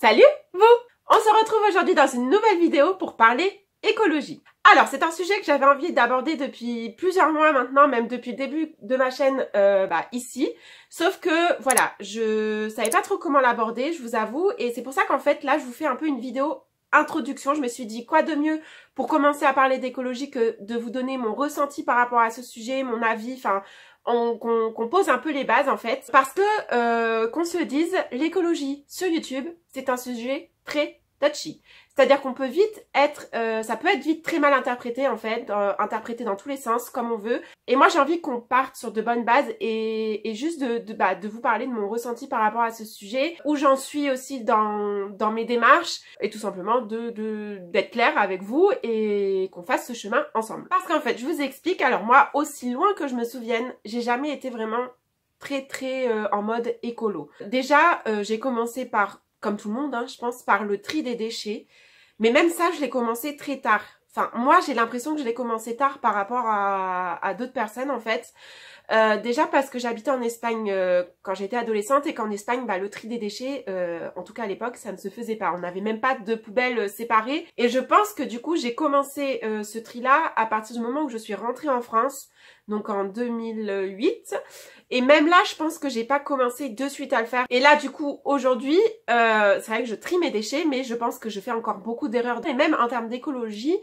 Salut vous! On se retrouve aujourd'hui dans une nouvelle vidéo pour parler écologie. Alors c'est un sujet que j'avais envie d'aborder depuis plusieurs mois maintenant, même depuis le début de ma chaîne ici. Sauf que voilà, je savais pas trop comment l'aborder, je vous avoue, et c'est pour ça qu'en fait là je vous fais un peu une vidéo introduction. Je me suis dit quoi de mieux pour commencer à parler d'écologie que de vous donner mon ressenti par rapport à ce sujet, mon avis, enfin qu'on pose un peu les bases en fait. Parce que qu'on se le dise, l'écologie sur YouTube, c'est un sujet très touchy. C'est-à-dire qu'on peut vite être, ça peut être vite très mal interprété en fait, interprété dans tous les sens comme on veut. Et moi j'ai envie qu'on parte sur de bonnes bases et juste de vous parler de mon ressenti par rapport à ce sujet, où j'en suis aussi dans mes démarches, et tout simplement d'être claire avec vous et qu'on fasse ce chemin ensemble. Parce qu'en fait, je vous explique, alors moi, aussi loin que je me souvienne, j'ai jamais été vraiment très en mode écolo. Déjà, j'ai commencé par, comme tout le monde, hein, je pense, par le tri des déchets. Mais même ça, je l'ai commencé très tard. Enfin, moi, j'ai l'impression que je l'ai commencé tard par rapport à d'autres personnes, en fait. Déjà parce que j'habitais en Espagne quand j'étais adolescente et qu'en Espagne, le tri des déchets, en tout cas à l'époque, ça ne se faisait pas. On n'avait même pas de poubelles séparées. Et je pense que du coup, j'ai commencé ce tri-là à partir du moment où je suis rentrée en France, donc en 2008. Et même là, je pense que j'ai pas commencé de suite à le faire. Et là, du coup, aujourd'hui, c'est vrai que je trie mes déchets, mais je pense que je fais encore beaucoup d'erreurs. Et même en termes d'écologie,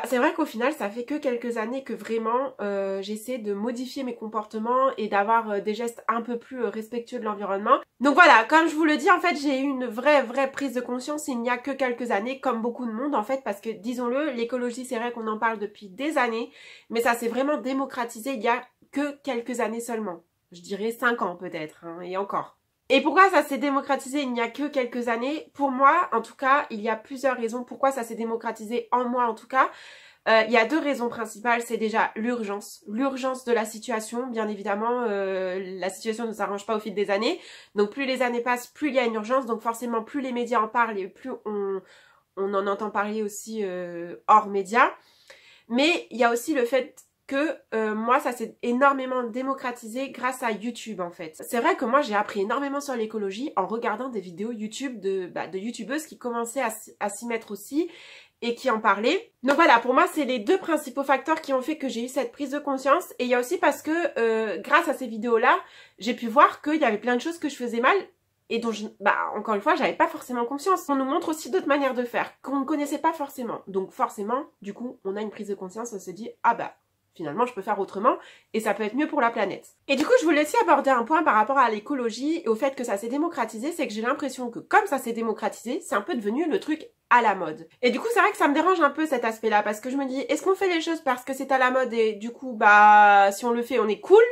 c'est vrai qu'au final, ça fait que quelques années que vraiment j'essaie de modifier mes comportements et d'avoir des gestes un peu plus respectueux de l'environnement. Donc voilà, comme je vous le dis, en fait, j'ai eu une vraie prise de conscience il n'y a que quelques années, comme beaucoup de monde en fait, parce que disons-le, l'écologie, c'est vrai qu'on en parle depuis des années, mais ça s'est vraiment démocratisé il y a que quelques années seulement. Je dirais 5 ans peut-être, hein, et encore. Et pourquoi ça s'est démocratisé il n'y a que quelques années? Pour moi, en tout cas, il y a plusieurs raisons pourquoi ça s'est démocratisé en moi en tout cas. Il y a deux raisons principales. C'est déjà l'urgence. L'urgence de la situation, bien évidemment. La situation ne s'arrange pas au fil des années. Donc plus les années passent, plus il y a une urgence. Donc forcément, plus les médias en parlent et plus on en entend parler aussi hors médias. Mais il y a aussi le fait que moi, ça s'est énormément démocratisé grâce à YouTube, en fait. C'est vrai que moi, j'ai appris énormément sur l'écologie en regardant des vidéos YouTube de youtubeuses qui commençaient à s'y mettre aussi et qui en parlaient. Donc voilà, pour moi, c'est les deux principaux facteurs qui ont fait que j'ai eu cette prise de conscience. Et il y a aussi parce que grâce à ces vidéos-là, j'ai pu voir qu'il y avait plein de choses que je faisais mal et dont, encore une fois, j'avais pas forcément conscience. On nous montre aussi d'autres manières de faire qu'on ne connaissait pas forcément. Donc forcément, du coup, on a une prise de conscience, on se dit « Ah finalement, je peux faire autrement et ça peut être mieux pour la planète. » Et du coup, je voulais aussi aborder un point par rapport à l'écologie et au fait que ça s'est démocratisé, c'est que j'ai l'impression que comme ça s'est démocratisé, c'est un peu devenu le truc à la mode. Et du coup, c'est vrai que ça me dérange un peu cet aspect-là parce que je me dis, est-ce qu'on fait les choses parce que c'est à la mode et du coup, si on le fait, on est cool?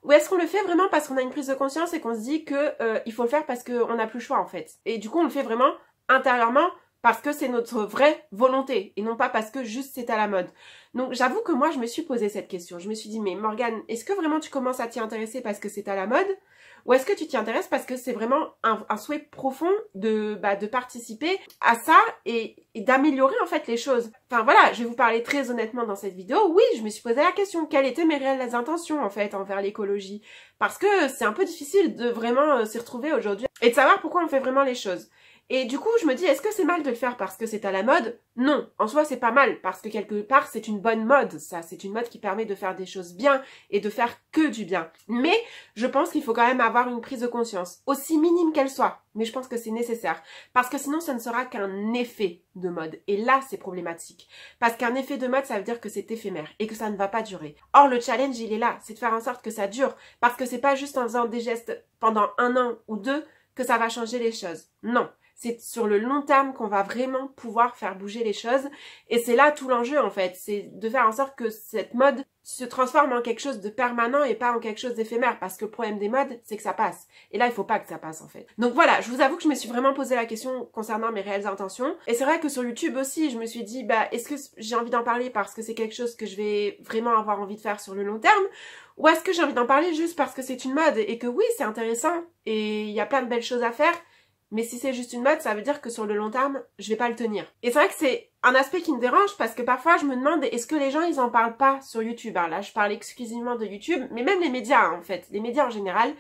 Ou est-ce qu'on le fait vraiment parce qu'on a une prise de conscience et qu'on se dit que il faut le faire parce qu'on n'a plus le choix en fait? Et du coup, on le fait vraiment intérieurement parce que c'est notre vraie volonté et non pas parce que juste c'est à la mode. Donc j'avoue que moi je me suis posé cette question. Je me suis dit mais Morgane, est-ce que vraiment tu commences à t'y intéresser parce que c'est à la mode? Ou est-ce que tu t'y intéresses parce que c'est vraiment un souhait profond de participer à ça et d'améliorer en fait les choses? Enfin voilà, je vais vous parler très honnêtement dans cette vidéo. Oui, je me suis posé la question, quelles étaient mes réelles intentions en fait envers l'écologie? Parce que c'est un peu difficile de vraiment s'y retrouver aujourd'hui et de savoir pourquoi on fait vraiment les choses. Et du coup, je me dis, est-ce que c'est mal de le faire parce que c'est à la mode? Non, en soi, c'est pas mal, parce que quelque part, c'est une bonne mode, ça. C'est une mode qui permet de faire des choses bien et de faire que du bien. Mais je pense qu'il faut quand même avoir une prise de conscience, aussi minime qu'elle soit. Mais je pense que c'est nécessaire, parce que sinon, ça ne sera qu'un effet de mode. Et là, c'est problématique. Parce qu'un effet de mode, ça veut dire que c'est éphémère et que ça ne va pas durer. Or, le challenge, il est là, c'est de faire en sorte que ça dure. Parce que c'est pas juste en faisant des gestes pendant 1 an ou 2 que ça va changer les choses. Non. C'est sur le long terme qu'on va vraiment pouvoir faire bouger les choses. Et c'est là tout l'enjeu en fait. C'est de faire en sorte que cette mode se transforme en quelque chose de permanent et pas en quelque chose d'éphémère. Parce que le problème des modes, c'est que ça passe. Et là, il faut pas que ça passe en fait. Donc voilà, je vous avoue que je me suis vraiment posé la question concernant mes réelles intentions. Et c'est vrai que sur YouTube aussi, je me suis dit, est-ce que j'ai envie d'en parler parce que c'est quelque chose que je vais vraiment avoir envie de faire sur le long terme? Ou est-ce que j'ai envie d'en parler juste parce que c'est une mode et que oui, c'est intéressant et il y a plein de belles choses à faire? Mais si c'est juste une mode, ça veut dire que sur le long terme, je vais pas le tenir. Et c'est vrai que c'est un aspect qui me dérange parce que parfois je me demande est-ce que les gens ils en parlent pas sur YouTube? Alors là, je parle exclusivement de YouTube, mais même les médias en fait, les médias en général,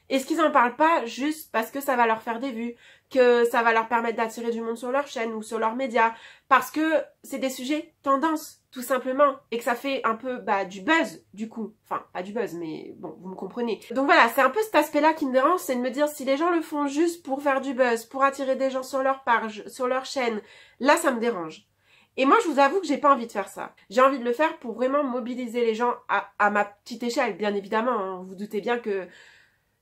est-ce qu'ils en parlent pas juste parce que ça va leur faire des vues, que ça va leur permettre d'attirer du monde sur leur chaîne ou sur leurs médias, parce que c'est des sujets tendance, tout simplement, et que ça fait un peu du buzz, du coup. Enfin, pas du buzz, mais bon, vous me comprenez. Donc voilà, c'est un peu cet aspect-là qui me dérange, c'est de me dire si les gens le font juste pour faire du buzz, pour attirer des gens sur leur page, sur leur chaîne, là ça me dérange. Et moi, je vous avoue que j'ai pas envie de faire ça. J'ai envie de le faire pour vraiment mobiliser les gens à ma petite échelle, bien évidemment. Hein. Vous doutez bien que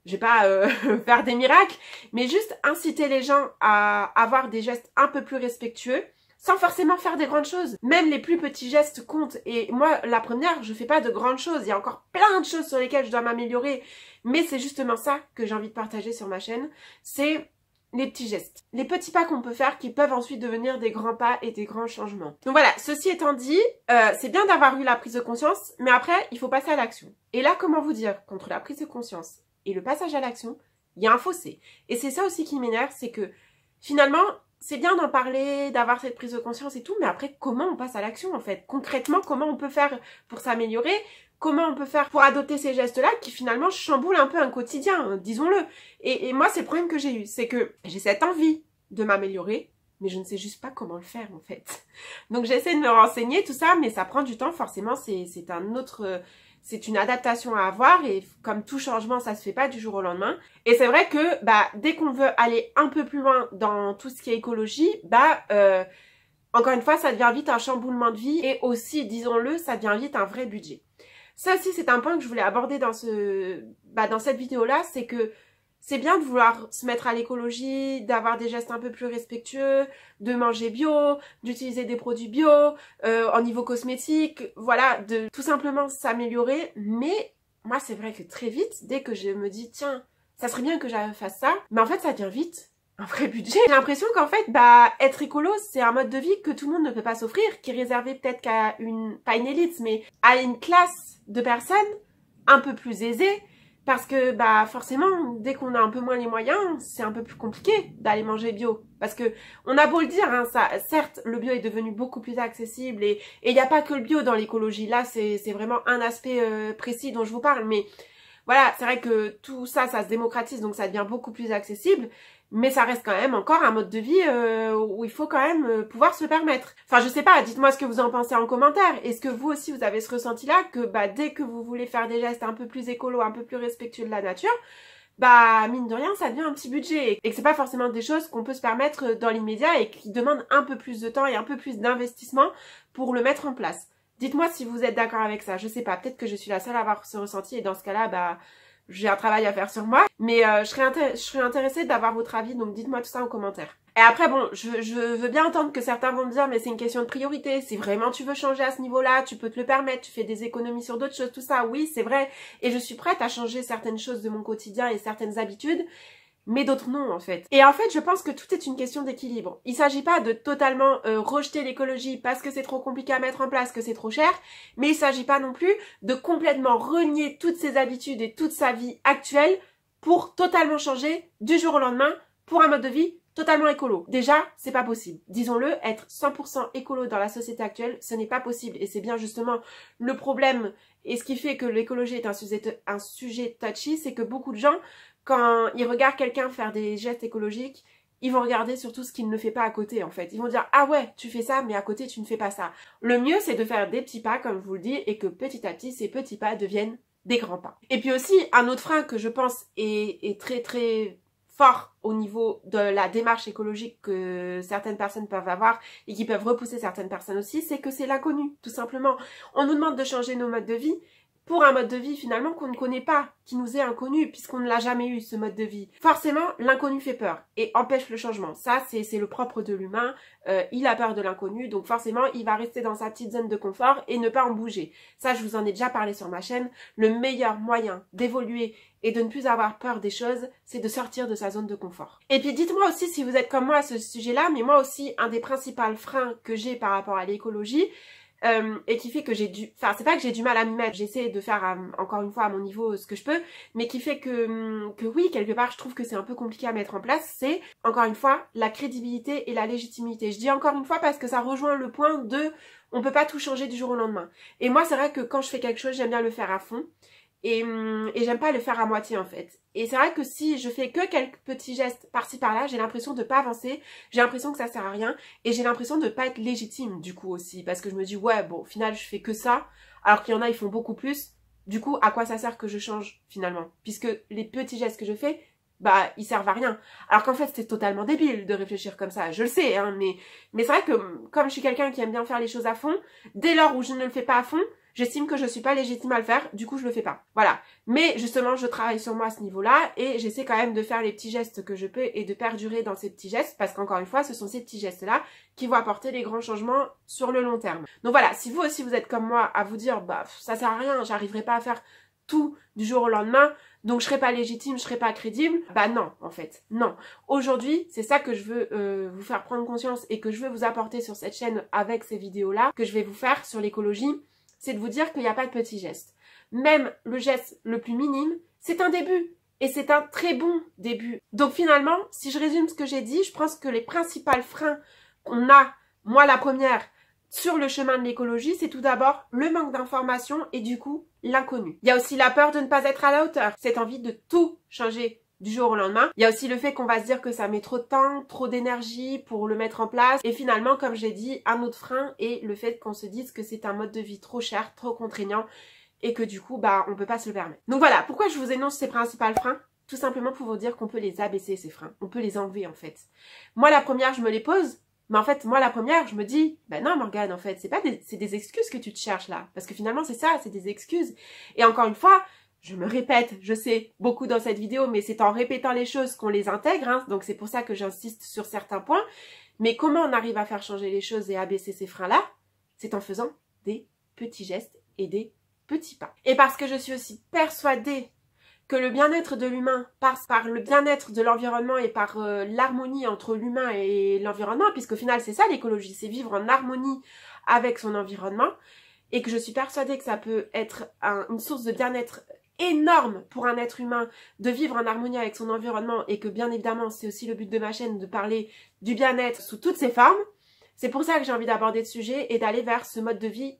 je vais pas faire des miracles, mais juste inciter les gens à avoir des gestes un peu plus respectueux, sans forcément faire des grandes choses. Même les plus petits gestes comptent. Et moi, la première, je fais pas de grandes choses. Il y a encore plein de choses sur lesquelles je dois m'améliorer. Mais c'est justement ça que j'ai envie de partager sur ma chaîne. C'est les petits gestes. Les petits pas qu'on peut faire qui peuvent ensuite devenir des grands pas et des grands changements. Donc voilà, ceci étant dit, c'est bien d'avoir eu la prise de conscience, mais après, il faut passer à l'action. Et là, comment vous dire, qu'entre la prise de conscience et le passage à l'action, il y a un fossé. Et c'est ça aussi qui m'énerve, c'est que finalement, c'est bien d'en parler, d'avoir cette prise de conscience et tout, mais après, comment on passe à l'action en fait? Concrètement, comment on peut faire pour s'améliorer? Comment on peut faire pour adopter ces gestes-là qui finalement chamboulent un peu un quotidien, disons-le. Et moi, c'est le problème que j'ai eu, c'est que j'ai cette envie de m'améliorer, mais je ne sais juste pas comment le faire en fait. Donc j'essaie de me renseigner, tout ça, mais ça prend du temps, forcément, c'est un autre... C'est une adaptation à avoir et comme tout changement, ça se fait pas du jour au lendemain. Et c'est vrai que dès qu'on veut aller un peu plus loin dans tout ce qui est écologie, encore une fois, ça devient vite un chamboulement de vie et aussi, disons-le, ça devient vite un vrai budget. Ça aussi, c'est un point que je voulais aborder dans cette vidéo-là, c'est que c'est bien de vouloir se mettre à l'écologie, d'avoir des gestes un peu plus respectueux, de manger bio, d'utiliser des produits bio, au niveau cosmétique, voilà, de tout simplement s'améliorer. Mais moi, c'est vrai que très vite, dès que je me dis, tiens, ça serait bien que je fasse ça, mais en fait, ça devient vite un vrai budget. J'ai l'impression qu'en fait, être écolo, c'est un mode de vie que tout le monde ne peut pas s'offrir, qui est réservé peut-être qu'à pas une élite, mais à une classe de personnes un peu plus aisées. Parce que forcément, dès qu'on a un peu moins les moyens, c'est un peu plus compliqué d'aller manger bio. Parce que on a beau le dire, hein, certes, le bio est devenu beaucoup plus accessible et il n'y a pas que le bio dans l'écologie. Là, c'est vraiment un aspect précis dont je vous parle. Mais voilà, c'est vrai que tout ça, ça se démocratise, donc ça devient beaucoup plus accessible. Mais ça reste quand même encore un mode de vie où il faut quand même pouvoir se le permettre. Enfin, je sais pas, dites-moi ce que vous en pensez en commentaire. Est-ce que vous aussi, vous avez ce ressenti-là que dès que vous voulez faire des gestes un peu plus écolo, un peu plus respectueux de la nature, mine de rien, ça devient un petit budget. Et que c'est pas forcément des choses qu'on peut se permettre dans l'immédiat et qui demandent un peu plus de temps et un peu plus d'investissement pour le mettre en place. Dites-moi si vous êtes d'accord avec ça. Je sais pas, peut-être que je suis la seule à avoir ce ressenti et dans ce cas-là, j'ai un travail à faire sur moi, mais je serais intéressée d'avoir votre avis, donc dites-moi tout ça en commentaire. Et après, bon, je veux bien entendre que certains vont me dire, mais c'est une question de priorité, si vraiment tu veux changer à ce niveau-là, tu peux te le permettre, tu fais des économies sur d'autres choses, tout ça, oui, c'est vrai, et je suis prête à changer certaines choses de mon quotidien et certaines habitudes, mais d'autres non en fait. Et en fait, je pense que tout est une question d'équilibre. Il s'agit pas de totalement rejeter l'écologie parce que c'est trop compliqué à mettre en place, que c'est trop cher, mais il s'agit pas non plus de complètement renier toutes ses habitudes et toute sa vie actuelle pour totalement changer du jour au lendemain pour un mode de vie totalement écolo. Déjà, c'est pas possible. Disons-le, être 100% écolo dans la société actuelle, ce n'est pas possible. Et c'est bien justement le problème et ce qui fait que l'écologie est un sujet touchy, c'est que beaucoup de gens, quand ils regardent quelqu'un faire des gestes écologiques, ils vont regarder surtout ce qu'il ne fait pas à côté en fait. Ils vont dire « Ah ouais, tu fais ça, mais à côté tu ne fais pas ça ». Le mieux c'est de faire des petits pas comme je vous le dis et que petit à petit ces petits pas deviennent des grands pas. Et puis aussi un autre frein que je pense est très très fort au niveau de la démarche écologique que certaines personnes peuvent avoir et qui peuvent repousser certaines personnes aussi, c'est que c'est l'inconnu, tout simplement. On nous demande de changer nos modes de vie pour un mode de vie finalement qu'on ne connaît pas, qui nous est inconnu puisqu'on ne l'a jamais eu ce mode de vie. Forcément, l'inconnu fait peur et empêche le changement. Ça, c'est le propre de l'humain. Il a peur de l'inconnu, donc forcément, il va rester dans sa petite zone de confort et ne pas en bouger. Ça, je vous en ai déjà parlé sur ma chaîne. Le meilleur moyen d'évoluer et de ne plus avoir peur des choses, c'est de sortir de sa zone de confort. Et puis dites-moi aussi si vous êtes comme moi à ce sujet-là, mais moi aussi, un des principaux freins que j'ai par rapport à l'écologie, et qui fait que c'est pas que j'ai du mal à m'y mettre, j'essaie de faire encore une fois à mon niveau ce que je peux, mais qui fait que oui, quelque part je trouve que c'est un peu compliqué à mettre en place, c'est encore une fois la crédibilité et la légitimité. Je dis encore une fois parce que ça rejoint le point de on peut pas tout changer du jour au lendemain. Et moi c'est vrai que quand je fais quelque chose, j'aime bien le faire à fond. Et j'aime pas le faire à moitié en fait. Et c'est vrai que si je fais que quelques petits gestes par-ci par-là, j'ai l'impression de pas avancer, j'ai l'impression que ça sert à rien et j'ai l'impression de pas être légitime du coup aussi. Parce que je me dis ouais bon au final je fais que ça alors qu'il y en a ils font beaucoup plus. Du coup à quoi ça sert que je change finalement? Puisque les petits gestes que je fais, bah ils servent à rien. Alors qu'en fait c'est totalement débile de réfléchir comme ça, je le sais hein, mais c'est vrai que comme je suis quelqu'un qui aime bien faire les choses à fond, dès lors où je ne le fais pas à fond, j'estime que je suis pas légitime à le faire, du coup je le fais pas. Voilà. Mais justement, je travaille sur moi à ce niveau-là et j'essaie quand même de faire les petits gestes que je peux et de perdurer dans ces petits gestes parce qu'encore une fois, ce sont ces petits gestes-là qui vont apporter les grands changements sur le long terme. Donc voilà, si vous aussi vous êtes comme moi à vous dire bah ça sert à rien, j'arriverai pas à faire tout du jour au lendemain, donc je serai pas légitime, je serai pas crédible, bah non en fait, non. Aujourd'hui, c'est ça que je veux vous faire prendre conscience et que je veux vous apporter sur cette chaîne avec ces vidéos-là, que je vais vous faire sur l'écologie, c'est de vous dire qu'il n'y a pas de petits gestes. Même le geste le plus minime, c'est un début. Et c'est un très bon début. Donc finalement, si je résume ce que j'ai dit, je pense que les principaux freins qu'on a, moi la première, sur le chemin de l'écologie, c'est tout d'abord le manque d'information et du coup, l'inconnu. Il y a aussi la peur de ne pas être à la hauteur, cette envie de tout changer du jour au lendemain. Il y a aussi le fait qu'on va se dire que ça met trop de temps, trop d'énergie pour le mettre en place. Et finalement, comme j'ai dit, un autre frein est le fait qu'on se dise que c'est un mode de vie trop cher, trop contraignant et que du coup, bah, on peut pas se le permettre. Donc voilà, pourquoi je vous énonce ces principaux freins? Tout simplement pour vous dire qu'on peut les abaisser, ces freins. On peut les enlever, en fait. Moi, la première, je me les pose. Mais en fait, moi, la première, je me dis, ben non, Morgane, en fait, c'est des excuses que tu te cherches là. Parce que finalement, c'est ça, c'est des excuses. Et encore une fois, je me répète, je sais, beaucoup dans cette vidéo, mais c'est en répétant les choses qu'on les intègre, hein, donc c'est pour ça que j'insiste sur certains points. Mais comment on arrive à faire changer les choses et abaisser ces freins-là? C'est en faisant des petits gestes et des petits pas. Et parce que je suis aussi persuadée que le bien-être de l'humain passe par le bien-être de l'environnement et par l'harmonie entre l'humain et l'environnement, puisqu'au final c'est ça l'écologie, c'est vivre en harmonie avec son environnement, et que je suis persuadée que ça peut être une source de bien-être énorme pour un être humain de vivre en harmonie avec son environnement et que bien évidemment c'est aussi le but de ma chaîne de parler du bien-être sous toutes ses formes. C'est pour ça que j'ai envie d'aborder ce sujet et d'aller vers ce mode de vie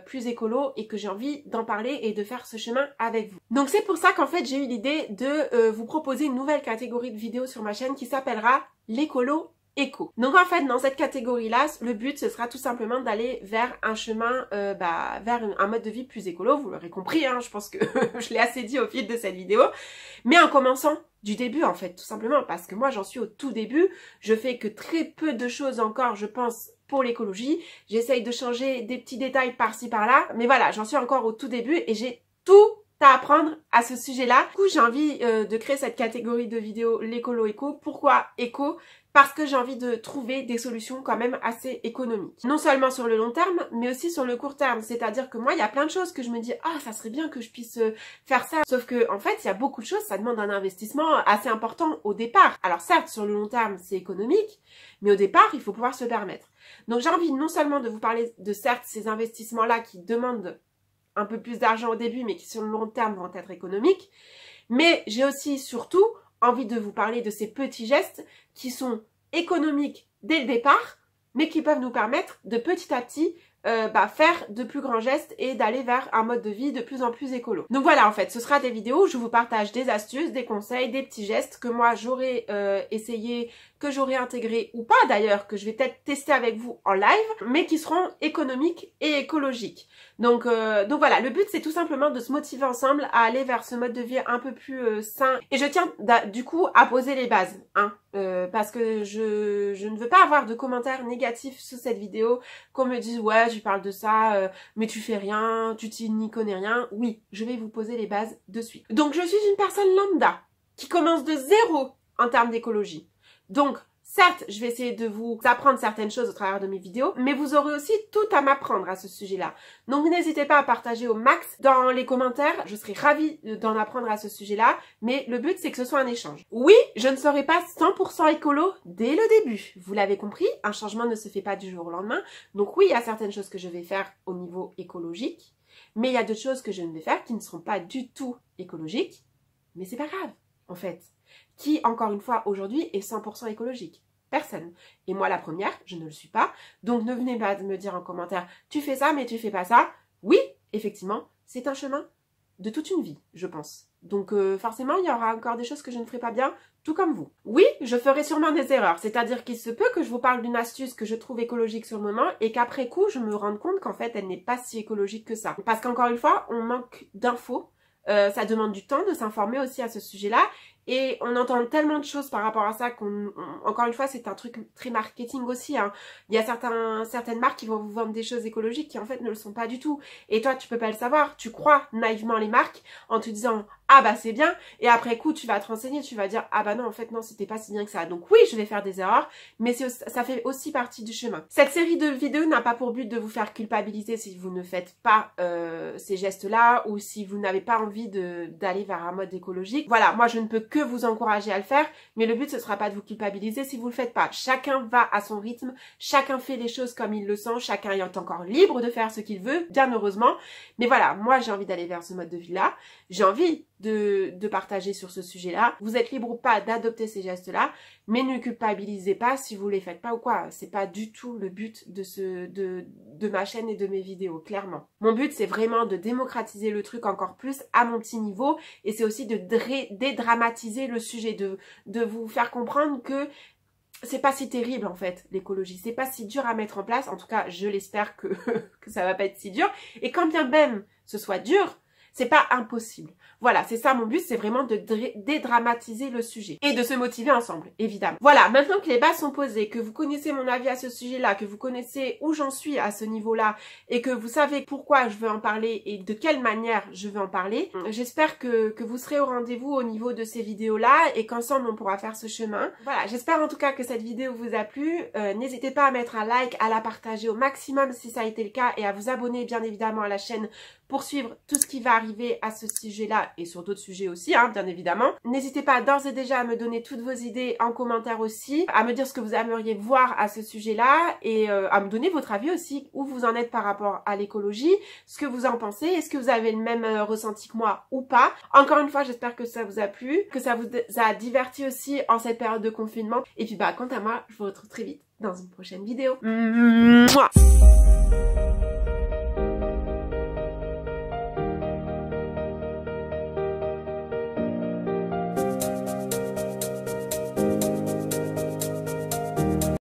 plus écolo et que j'ai envie d'en parler et de faire ce chemin avec vous. Donc c'est pour ça qu'en fait j'ai eu l'idée de vous proposer une nouvelle catégorie de vidéos sur ma chaîne qui s'appellera l'écolo éco. Donc en fait dans cette catégorie-là, le but ce sera tout simplement d'aller vers un chemin, vers un mode de vie plus écolo, vous l'aurez compris, hein, je pense que je l'ai assez dit au fil de cette vidéo, mais en commençant du début en fait, tout simplement, parce que moi j'en suis au tout début, je fais que très peu de choses encore, je pense, pour l'écologie, j'essaye de changer des petits détails par-ci par-là, mais voilà, j'en suis encore au tout début et j'ai tout à apprendre à ce sujet-là. Du coup, j'ai envie de créer cette catégorie de vidéos, l'écolo éco. Pourquoi éco? Parce que j'ai envie de trouver des solutions quand même assez économiques. Non seulement sur le long terme, mais aussi sur le court terme. C'est-à-dire que moi, il y a plein de choses que je me dis « Ah, ça serait bien que je puisse faire ça ». Sauf que en fait, il y a beaucoup de choses, ça demande un investissement assez important au départ. Alors certes, sur le long terme, c'est économique, mais au départ, il faut pouvoir se le permettre. Donc j'ai envie non seulement de vous parler de certes ces investissements-là qui demandent un peu plus d'argent au début, mais qui sur le long terme vont être économiques. Mais j'ai aussi, surtout, envie de vous parler de ces petits gestes qui sont économiques dès le départ, mais qui peuvent nous permettre de petit à petit faire de plus grands gestes et d'aller vers un mode de vie de plus en plus écolo. Donc voilà, en fait, ce sera des vidéos où je vous partage des astuces, des conseils, des petits gestes que moi j'aurais essayé, que j'aurais intégré ou pas d'ailleurs, que je vais peut-être tester avec vous en live, mais qui seront économiques et écologiques. Donc voilà, le but c'est tout simplement de se motiver ensemble à aller vers ce mode de vie un peu plus sain. Et je tiens du coup à poser les bases, hein, parce que je ne veux pas avoir de commentaires négatifs sous cette vidéo, qu'on me dise ouais tu parles de ça, mais tu fais rien, tu n'y connais rien. Oui, je vais vous poser les bases de suite. Donc je suis une personne lambda qui commence de zéro en termes d'écologie. Donc certes, je vais essayer de vous apprendre certaines choses au travers de mes vidéos, mais vous aurez aussi tout à m'apprendre à ce sujet-là. Donc n'hésitez pas à partager au max dans les commentaires, je serai ravie d'en apprendre à ce sujet-là, mais le but c'est que ce soit un échange. Oui, je ne serai pas 100% écolo dès le début, vous l'avez compris, un changement ne se fait pas du jour au lendemain, donc oui, il y a certaines choses que je vais faire au niveau écologique, mais il y a d'autres choses que je ne vais faire qui ne seront pas du tout écologiques, mais c'est pas grave, en fait. Qui, encore une fois, aujourd'hui est 100% écologique? Personne. Et moi, la première, je ne le suis pas. Donc, ne venez pas me dire en commentaire, tu fais ça, mais tu fais pas ça. Oui, effectivement, c'est un chemin de toute une vie, je pense. Donc forcément, il y aura encore des choses que je ne ferai pas bien, tout comme vous. Oui, je ferai sûrement des erreurs, c'est-à-dire qu'il se peut que je vous parle d'une astuce que je trouve écologique sur le moment et qu'après coup, je me rende compte qu'en fait, elle n'est pas si écologique que ça. Parce qu'encore une fois, on manque d'infos, ça demande du temps de s'informer aussi à ce sujet-là. Et on entend tellement de choses par rapport à ça encore une fois, c'est un truc très marketing aussi, hein. Il y a certaines marques qui vont vous vendre des choses écologiques qui en fait ne le sont pas du tout. Et toi, tu peux pas le savoir. Tu crois naïvement les marques en te disant « Ah bah c'est bien » et après coup, tu vas te renseigner, tu vas dire « Ah bah non, en fait non, c'était pas si bien que ça. » Donc oui, je vais faire des erreurs, mais ça fait aussi partie du chemin. Cette série de vidéos n'a pas pour but de vous faire culpabiliser si vous ne faites pas ces gestes-là ou si vous n'avez pas envie d'aller vers un mode écologique. Voilà, moi je ne peux que vous encourager à le faire, mais le but ce sera pas de vous culpabiliser si vous le faites pas. Chacun va à son rythme, chacun fait les choses comme il le sent, chacun est encore libre de faire ce qu'il veut, bien heureusement. Mais voilà, moi j'ai envie d'aller vers ce mode de vie-là, j'ai envie de partager sur ce sujet-là. Vous êtes libre ou pas d'adopter ces gestes-là, mais ne culpabilisez pas si vous les faites pas ou quoi. C'est pas du tout le but de ma chaîne et de mes vidéos, clairement. Mon but c'est vraiment de démocratiser le truc encore plus à mon petit niveau et c'est aussi de dédramatiser le sujet, de vous faire comprendre que c'est pas si terrible en fait l'écologie, c'est pas si dur à mettre en place, en tout cas je l'espère que ça va pas être si dur, et quand bien même ce soit dur, c'est pas impossible. Voilà, c'est ça mon but, c'est vraiment de dédramatiser le sujet et de se motiver ensemble, évidemment. Voilà, maintenant que les bases sont posées, que vous connaissez mon avis à ce sujet-là, que vous connaissez où j'en suis à ce niveau-là et que vous savez pourquoi je veux en parler et de quelle manière je veux en parler, j'espère que vous serez au rendez-vous au niveau de ces vidéos-là et qu'ensemble on pourra faire ce chemin. Voilà, j'espère en tout cas que cette vidéo vous a plu. N'hésitez pas à mettre un like, à la partager au maximum si ça a été le cas et à vous abonner bien évidemment à la chaîne pour suivre tout ce qui va arriver à ce sujet-là et sur d'autres sujets aussi, hein, bien évidemment. N'hésitez pas d'ores et déjà à me donner toutes vos idées en commentaire aussi, à me dire ce que vous aimeriez voir à ce sujet-là et à me donner votre avis aussi, où vous en êtes par rapport à l'écologie, ce que vous en pensez, est-ce que vous avez le même ressenti que moi ou pas. Encore une fois, j'espère que ça vous a plu, que ça vous a diverti aussi en cette période de confinement. Et puis bah, quant à moi, je vous retrouve très vite dans une prochaine vidéo. Mouah.